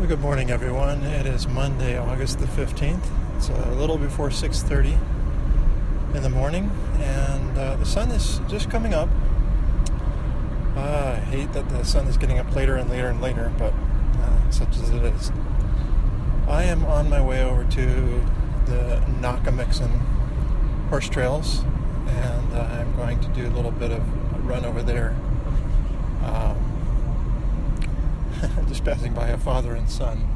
Good morning, everyone. It is Monday, August the 15th. It's a little before 6:30 in the morning, and the sun is just coming up. I hate that the sun is getting up later and later and later, but such as it is. I am on my way over to the Nockamixon horse trails, and I'm going to do a little bit of a run over there. Just passing by a father and son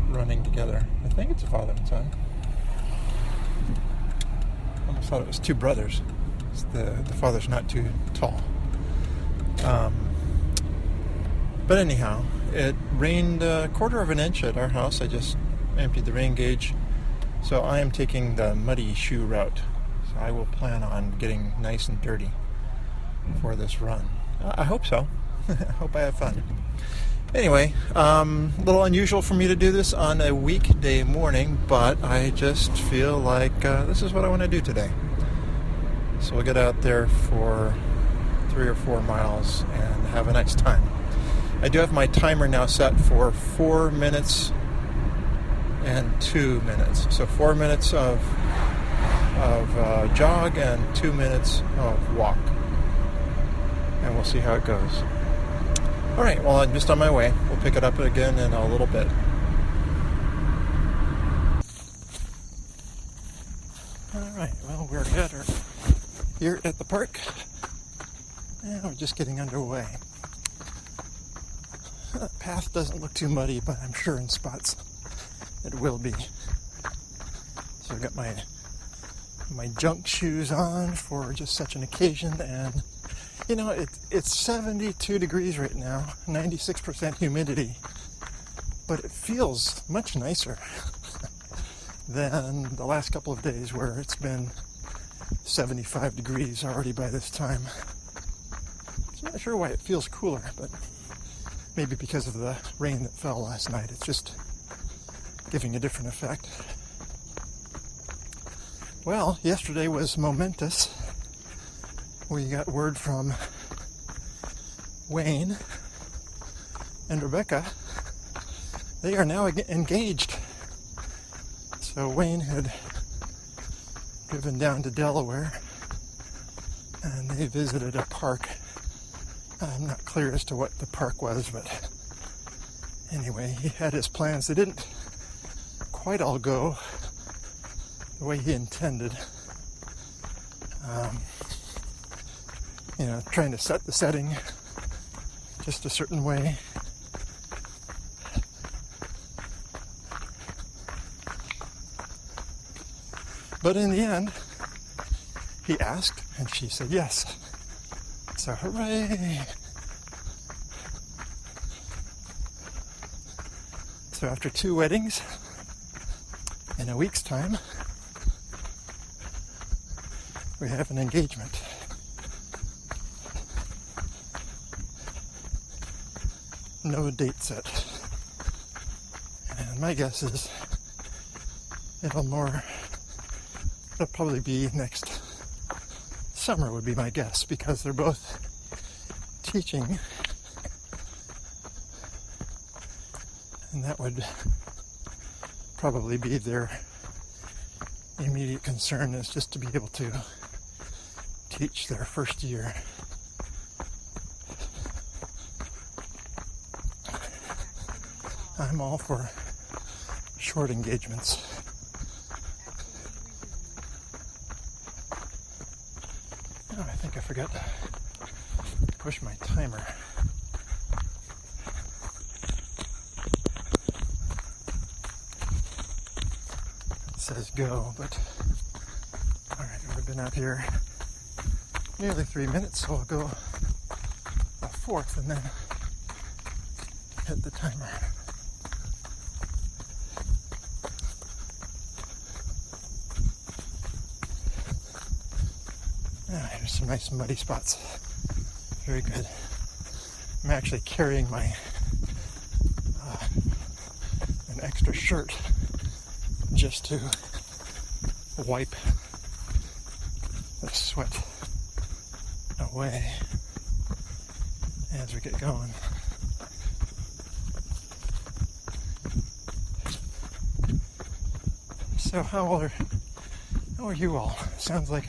running together. I think it's a father and son. I almost thought it was two brothers. The father's not too tall. But anyhow, it rained a quarter of an inch at our house. I just emptied the rain gauge. So I am taking the muddy shoe route. So I will plan on getting nice and dirty for this run. I hope so. I hope I have fun. Anyway, a little unusual for me to do this on a weekday morning, but I just feel like this is what I want to do today. So we'll get out there for 3 or 4 miles and have a nice time. I do have my timer now set for 4 minutes and 2 minutes. So 4 minutes of jog and 2 minutes of walk. And we'll see how it goes. All right, well, I'm just on my way. We'll pick it up again in a little bit. All right, well, we're here at the park, and we're just getting underway. The path doesn't look too muddy, but I'm sure in spots it will be. So I've got my junk shoes on for just such an occasion, and you know, it's 72 degrees right now, 96% humidity, but it feels much nicer than the last couple of days where it's been 75 degrees already by this time. I'm not sure why it feels cooler, but maybe because of the rain that fell last night. It's just giving a different effect. Well, yesterday was momentous. We got word from Wayne and Rebecca. They are now engaged. So Wayne had driven down to Delaware and they visited a park. I'm not clear as to what the park was, but anyway, he had his plans. They didn't quite all go the way he intended. You know, trying to set the setting just a certain way. But in the end, he asked, and she said yes. So hooray! So after 2 weddings in a week's time, we have an engagement. No date set. And my guess is it'll probably be next summer would be my guess, because they're both teaching, and that would probably be their immediate concern, is just to be able to teach their first year. I'm all for short engagements. Oh, I think I forgot to push my timer. It says go, but alright, we've been out here nearly 3 minutes, so I'll go a fourth and then hit the timer. There's some nice muddy spots. Very good. I'm actually carrying my an extra shirt just to wipe the sweat away as we get going. So how are you all? Sounds like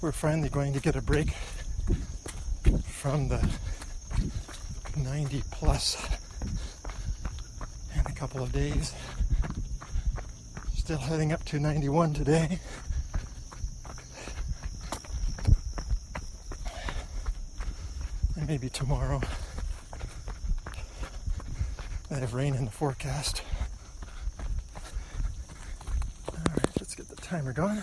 we're finally going to get a break from the 90 plus in a couple of days. Still heading up to 91 today. And maybe tomorrow. They have rain in the forecast. Alright, let's get the timer going.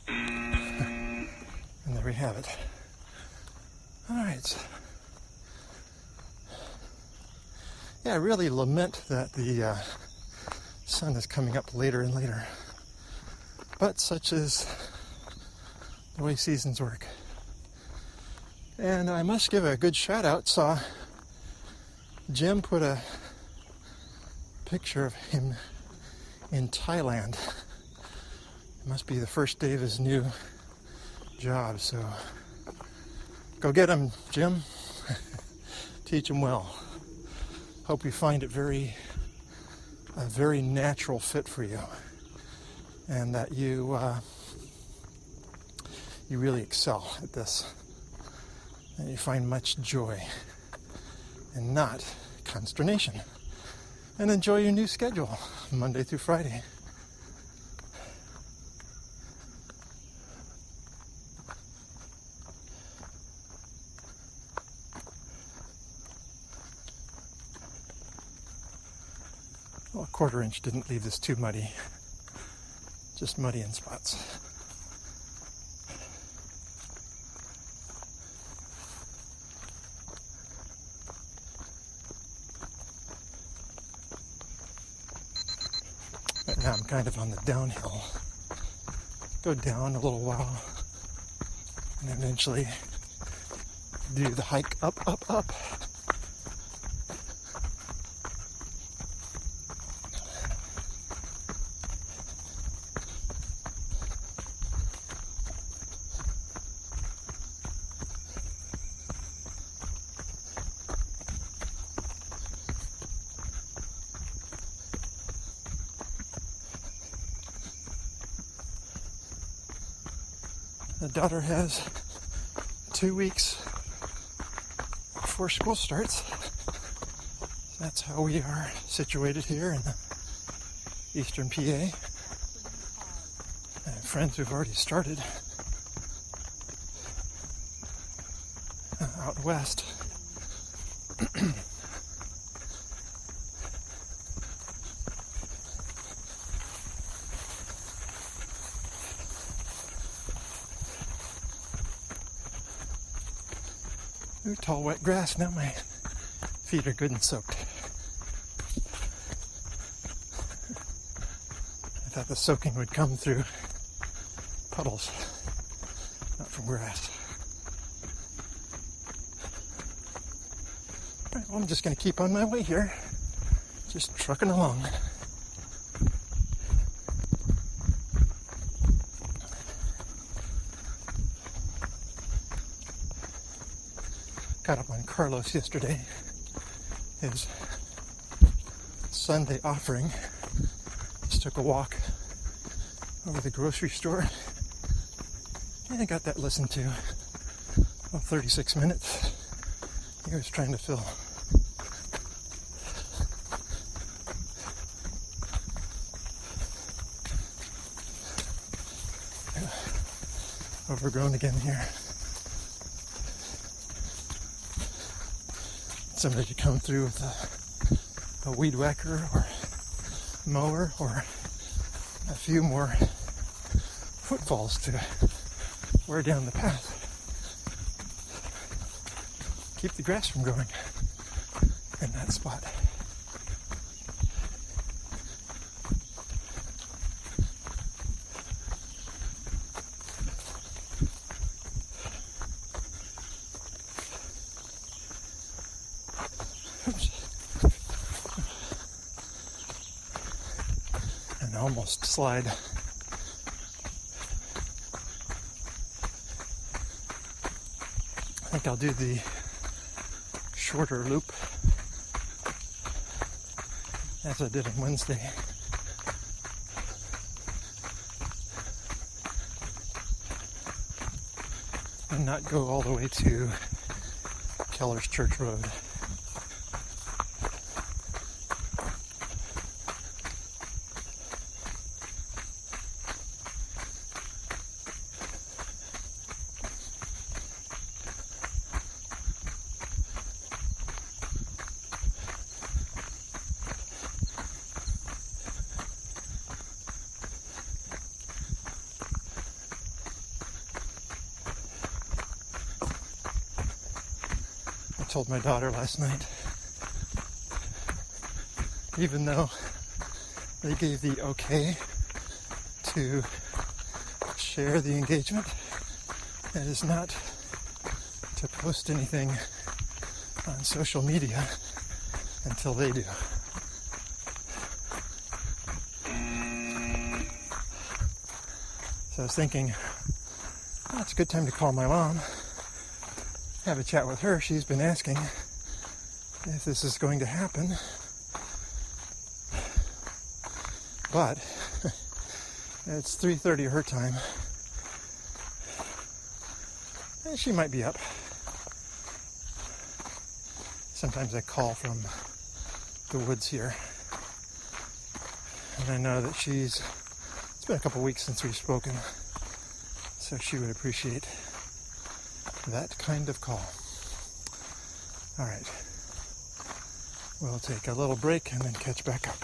And there we have it. Alright. Yeah, I really lament that the sun is coming up later and later. But such is the way seasons work. And I must give a good shout out. Saw Jim put a picture of him in Thailand. It must be the first day of his new job, so go get him, Jim. Teach him well. Hope you find it a very natural fit for you, and that you really excel at this. And you find much joy and not consternation. And enjoy your new schedule, Monday through Friday. Well, a 1/4 inch didn't leave this too muddy. Just muddy in spots. Right now I'm kind of on the downhill. Go down a little while and eventually do the hike up, up, up. The daughter has 2 weeks before school starts. That's how we are situated here in eastern PA. I have friends who've already started out west. Ooh, tall wet grass. Now my feet are good and soaked. I thought the soaking would come through puddles, not from grass. All right, well, I'm just going to keep on my way here, just trucking along. Got up on Carlos yesterday, his Sunday offering. Just took a walk over the grocery store and I got that listened to. About 36 minutes. He was trying to fill. Overgrown again here. Somebody to come through with a weed whacker or mower or a few more footfalls to wear down the path. Keep the grass from growing in that spot. And almost slide. I think I'll do the shorter loop as I did on Wednesday. And not go all the way to Keller's Church Road. I told my daughter last night, even though they gave the okay to share the engagement, it is not to post anything on social media until they do. So I was thinking, oh, it's a good time to call my mom, have a chat with her. She's been asking if this is going to happen. But it's 3:30 her time. And she might be up. Sometimes I call from the woods here. And I know that it's been a couple weeks since we've spoken. So she would appreciate that kind of call. All right. We'll take a little break and then catch back up.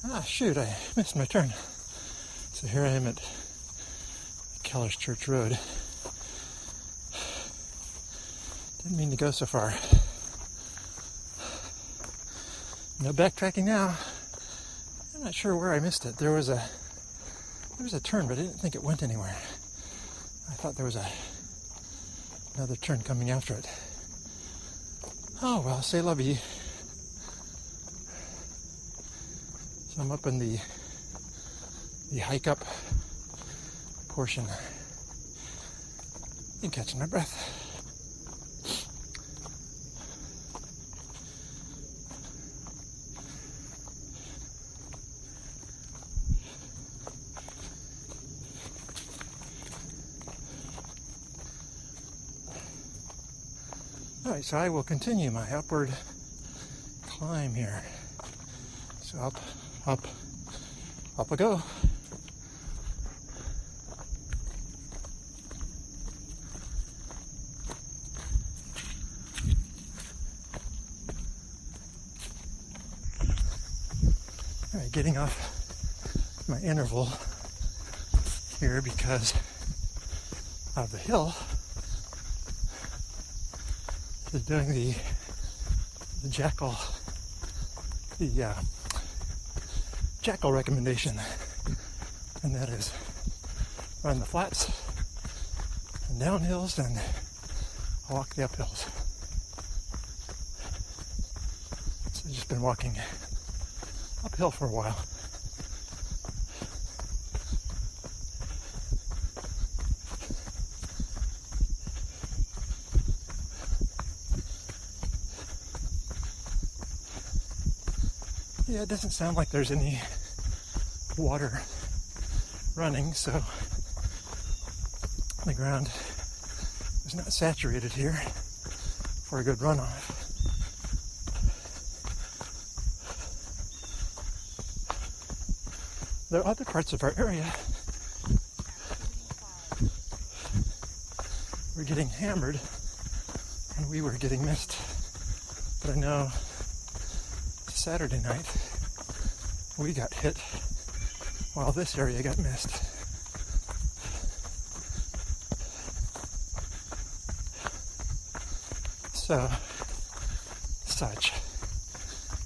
Ah, shoot, I missed my turn. So here I am at Keller's Church Road. Didn't mean to go so far. No backtracking now. I'm not sure where I missed it. There was a turn, but I didn't think it went anywhere. I thought there was another turn coming after it. Oh well, c'est la vie. So I'm up in the hike up portion and catching my breath. Alright, so I will continue my upward climb here. So up I go. Alright, getting off my interval here because of the hill. Is doing the jackal recommendation, and that is run the flats and down hills and walk the up hills. So I've just been walking uphill for a while. Yeah, it doesn't sound like there's any water running, so the ground is not saturated here for a good runoff. There are other parts of our area we're getting hammered and we were getting missed. But I know Saturday night we got hit while this area got missed. So, such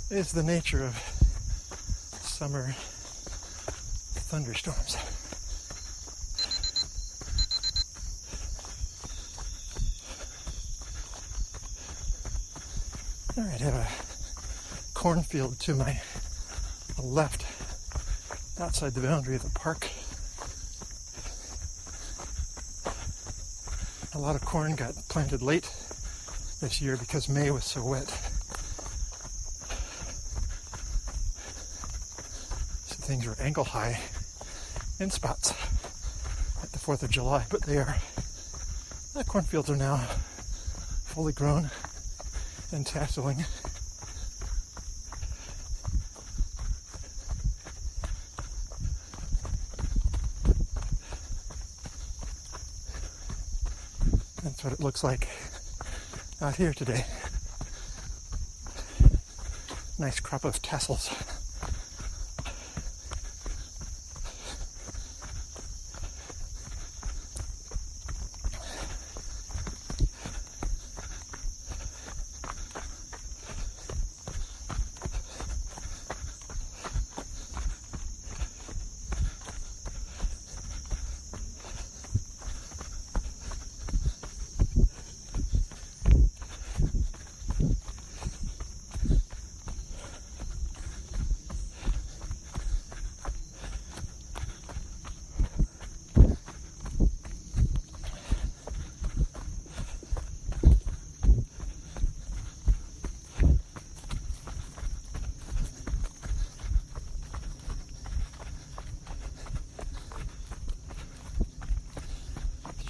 is the nature of summer thunderstorms. All right, I have a cornfield to my left outside the boundary of the park. A lot of corn got planted late this year because May was so wet. So things were ankle high in spots at the 4th of July, but the cornfields are now fully grown and tasseling. That's what it looks like out here today. Nice crop of tassels.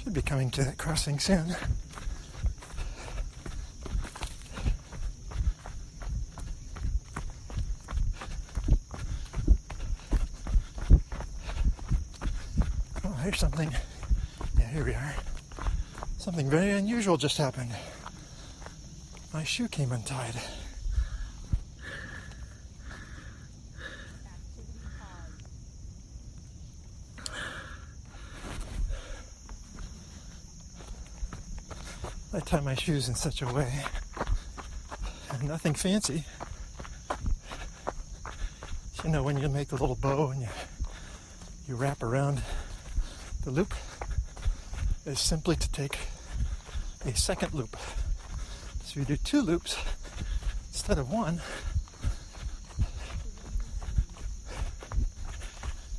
Should be coming to that crossing soon. Oh, here's something. Yeah, here we are. Something very unusual just happened. My shoe came untied. I tie my shoes in such a way, and nothing fancy. You know, when you make the little bow and you wrap around the loop, is simply to take a second loop. So you do 2 loops instead of 1.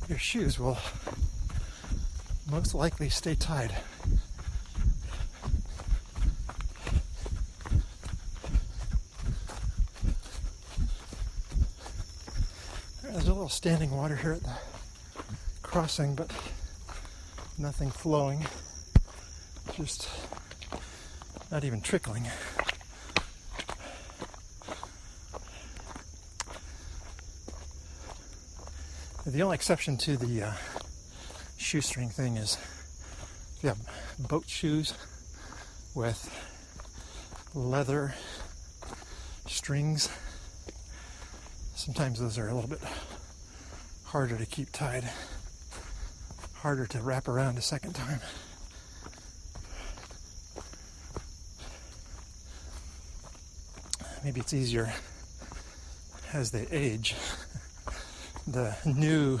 Your shoes will most likely stay tied. There's a little standing water here at the crossing, but nothing flowing. Just not even trickling. The only exception to the shoestring thing is if you have boat shoes with leather strings. Sometimes those are a little bit harder to keep tied, harder to wrap around a second time. Maybe it's easier as they age. The new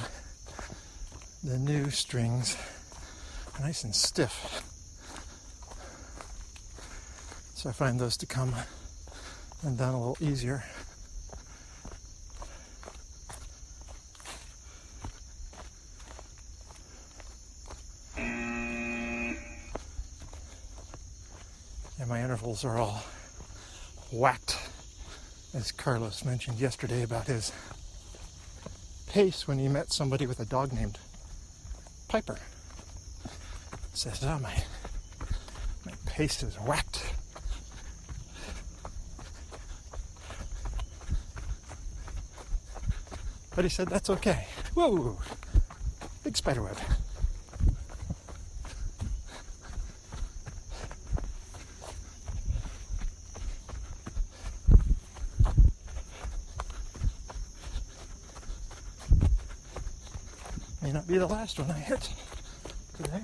strings are nice and stiff, so I find those to come undone a little easier. And my intervals are all whacked, as Carlos mentioned yesterday about his pace when he met somebody with a dog named Piper. Says, oh, my pace is whacked. But he said that's okay. Whoa, big spider web. May not be the last one I hit today.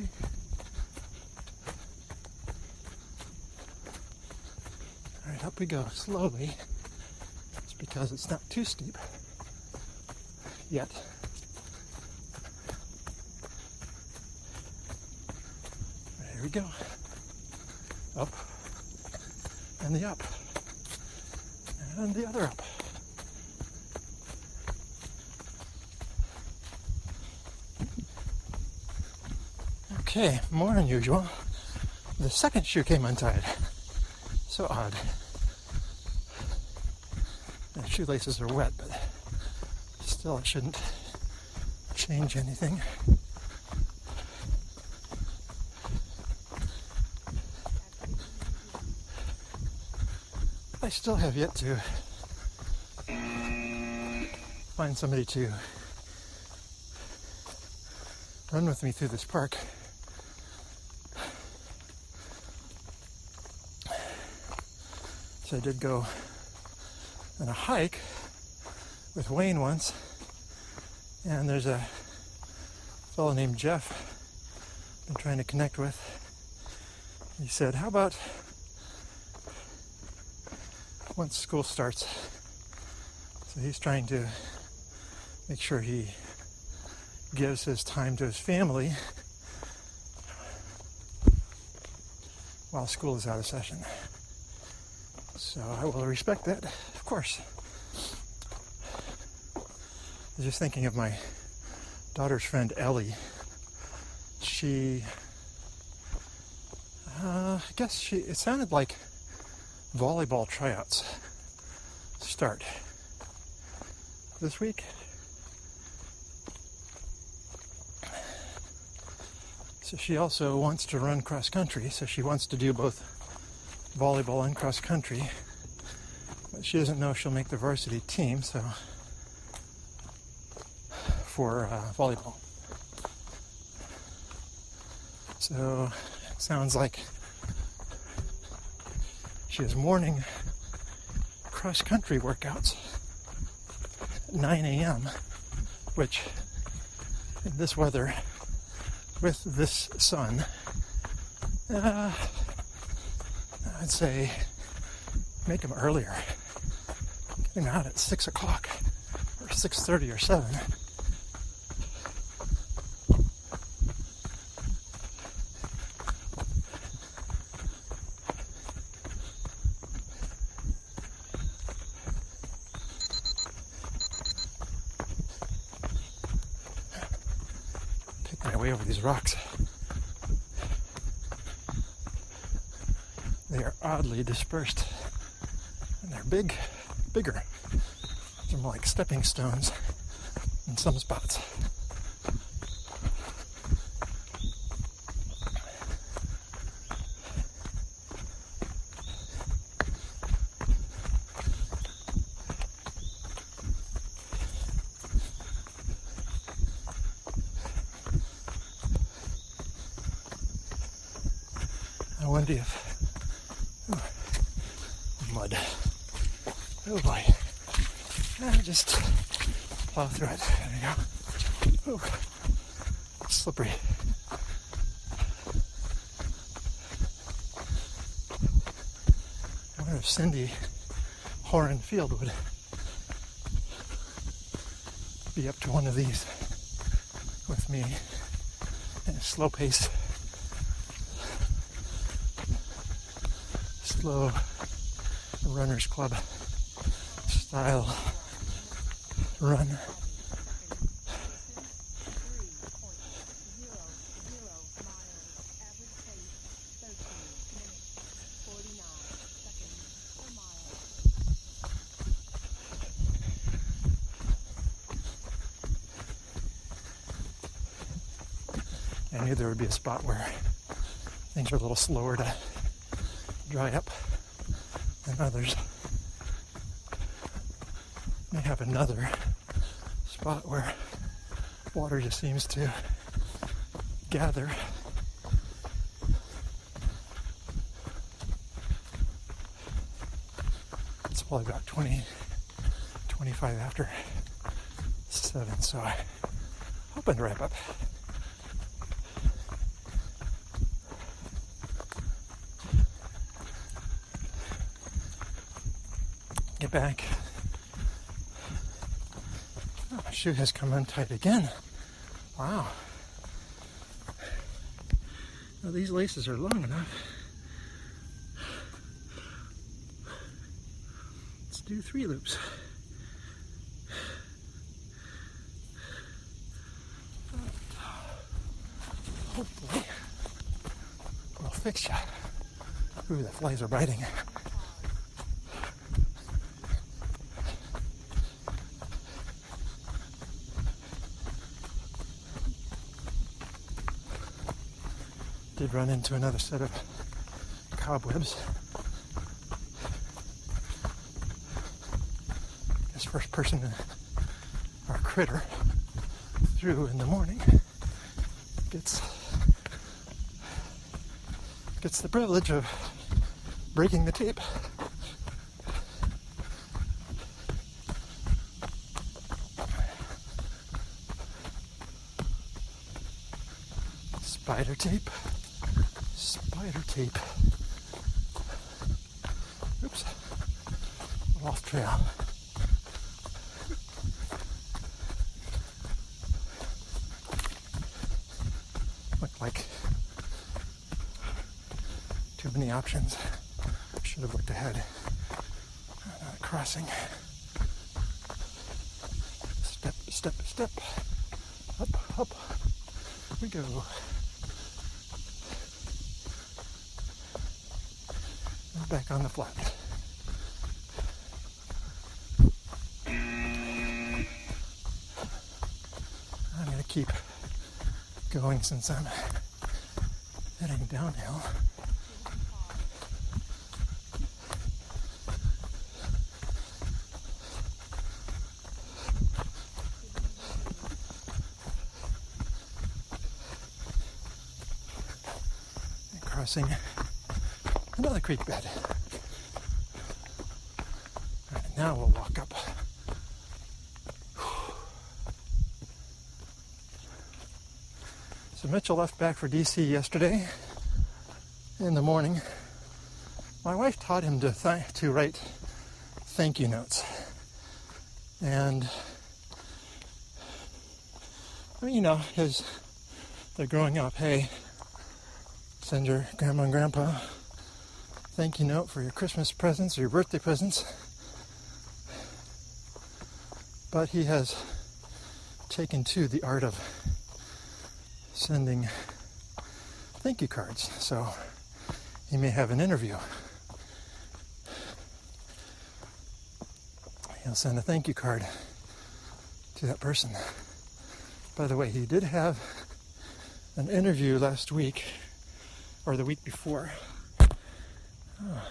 All right, up we go, slowly. It's because it's not too steep yet. Right, here we go. Up, and the up, and the other up. Okay, more unusual. the second shoe came untied. So odd. The shoelaces are wet, but still it shouldn't change anything. I still have yet to find somebody to run with me through this park. So I did go on a hike with Wayne once, and there's a fellow named Jeff I've been trying to connect with. He said, how about once school starts? So he's trying to make sure he gives his time to his family while school is out of session. So I will respect that, of course. I was just thinking of my daughter's friend Ellie. It sounded like volleyball tryouts start this week. So she also wants to run cross country, so she wants to do both volleyball and cross country, but she doesn't know if she'll make the varsity team, so for volleyball. So it sounds like she has morning cross country workouts at 9 a.m., which in this weather with this sun, I'd say make them earlier. Get them out at 6 o'clock or 6:30 or 7. Take my way over these rocks. They are oddly dispersed, and they're bigger. They're more like stepping stones in some spots. I wonder if mud. Oh boy. Just plow through it. There you go. Ooh. Slippery. I wonder if Cindy Horan Field would be up to one of these with me in a slow pace. Slow runners club style run. I knew there would be a spot where things are a little slower to dry up than others. May have another spot where water just seems to gather. It's probably about 25 after 7, so I'm hoping to wrap up. Get back. Oh, my shoe has come untied again. Wow. Well, these laces are long enough. Let's do 3 loops. Hopefully, we'll fix ya. Ooh, the flies are biting. Did run into another set of cobwebs. This first person or critter through in the morning gets the privilege of breaking the tape. Spider tape. Spider tape. Oops. Off trail. Looked like too many options. Should have looked ahead. Crossing. Step, step, step. Up, up. We go. And back on the flat. I'm going to keep going since I'm heading downhill. And crossing another creek bed. All right, now we'll walk up. So Mitchell left back for DC yesterday in the morning. My wife taught him to write thank you notes. And I mean, you know, they're growing up. Hey, send your grandma and grandpa thank you note for your Christmas presents or your birthday presents. But he has taken to the art of sending thank you cards. So he may have an interview. He'll send a thank you card to that person. By the way, he did have an interview last week or the week before. Oh,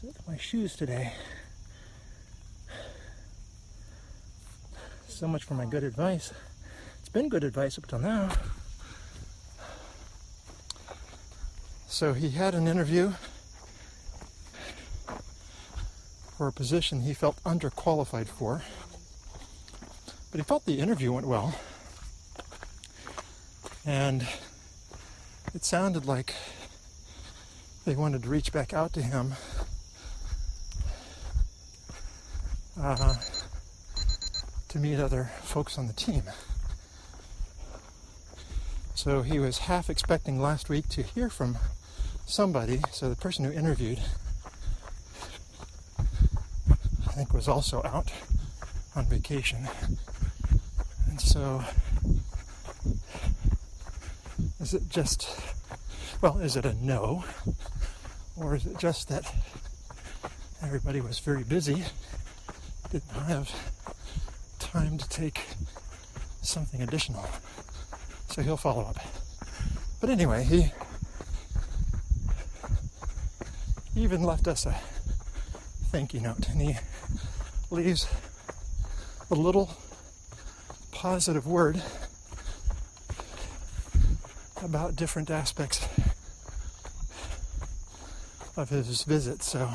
is it my shoes today? So much for my good advice. It's been good advice up till now. So he had an interview for a position he felt underqualified for, but he felt the interview went well, and it sounded like they wanted to reach back out to him to meet other folks on the team. So he was half expecting last week to hear from somebody. So the person who interviewed, I think, was also out on vacation. And so is it a no? Or is it just that everybody was very busy, didn't have time to take something additional? So he'll follow up. But anyway, he even left us a thank you note, and he leaves a little positive word about different aspects of his visit. So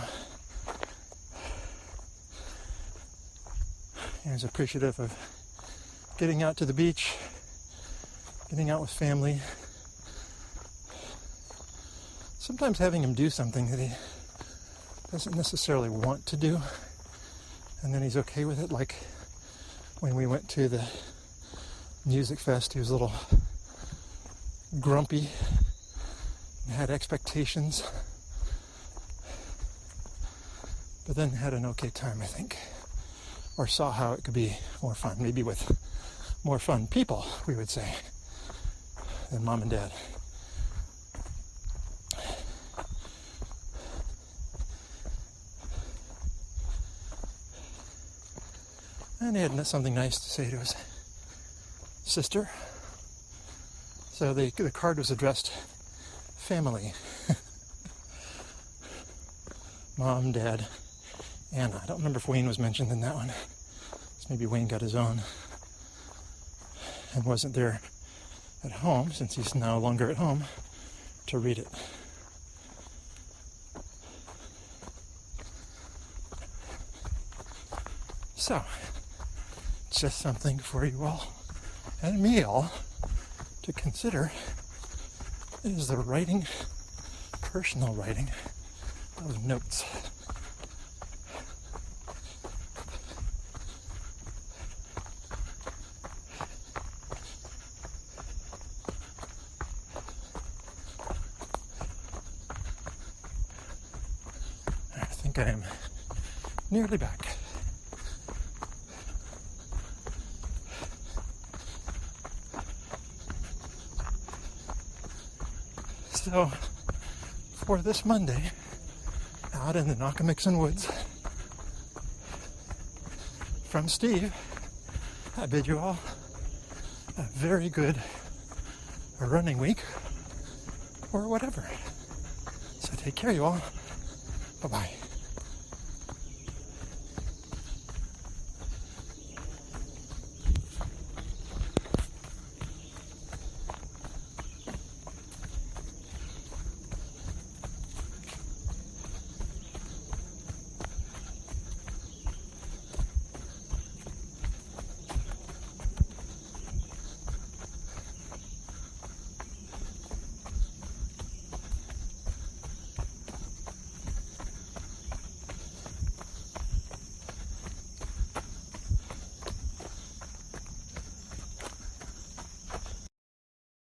he was appreciative of getting out to the beach, getting out with family. Sometimes having him do something that he doesn't necessarily want to do, and then he's okay with it. Like when we went to the music fest, he was a little grumpy and had expectations, but then had an okay time, I think, or saw how it could be more fun, maybe with more fun people, we would say, than mom and dad. And he had something nice to say to his sister. So the card was addressed family. Mom, Dad, Anna. I don't remember if Wayne was mentioned in that one. So maybe Wayne got his own and wasn't there at home, since he's no longer at home, to read it. So, just something for you all and me all to consider is the writing, personal writing of notes. I think I am nearly back. So, for this Monday, out in the Nockamixon woods, from Steve, I bid you all a very good running week, or whatever. So take care, you all. Bye-bye.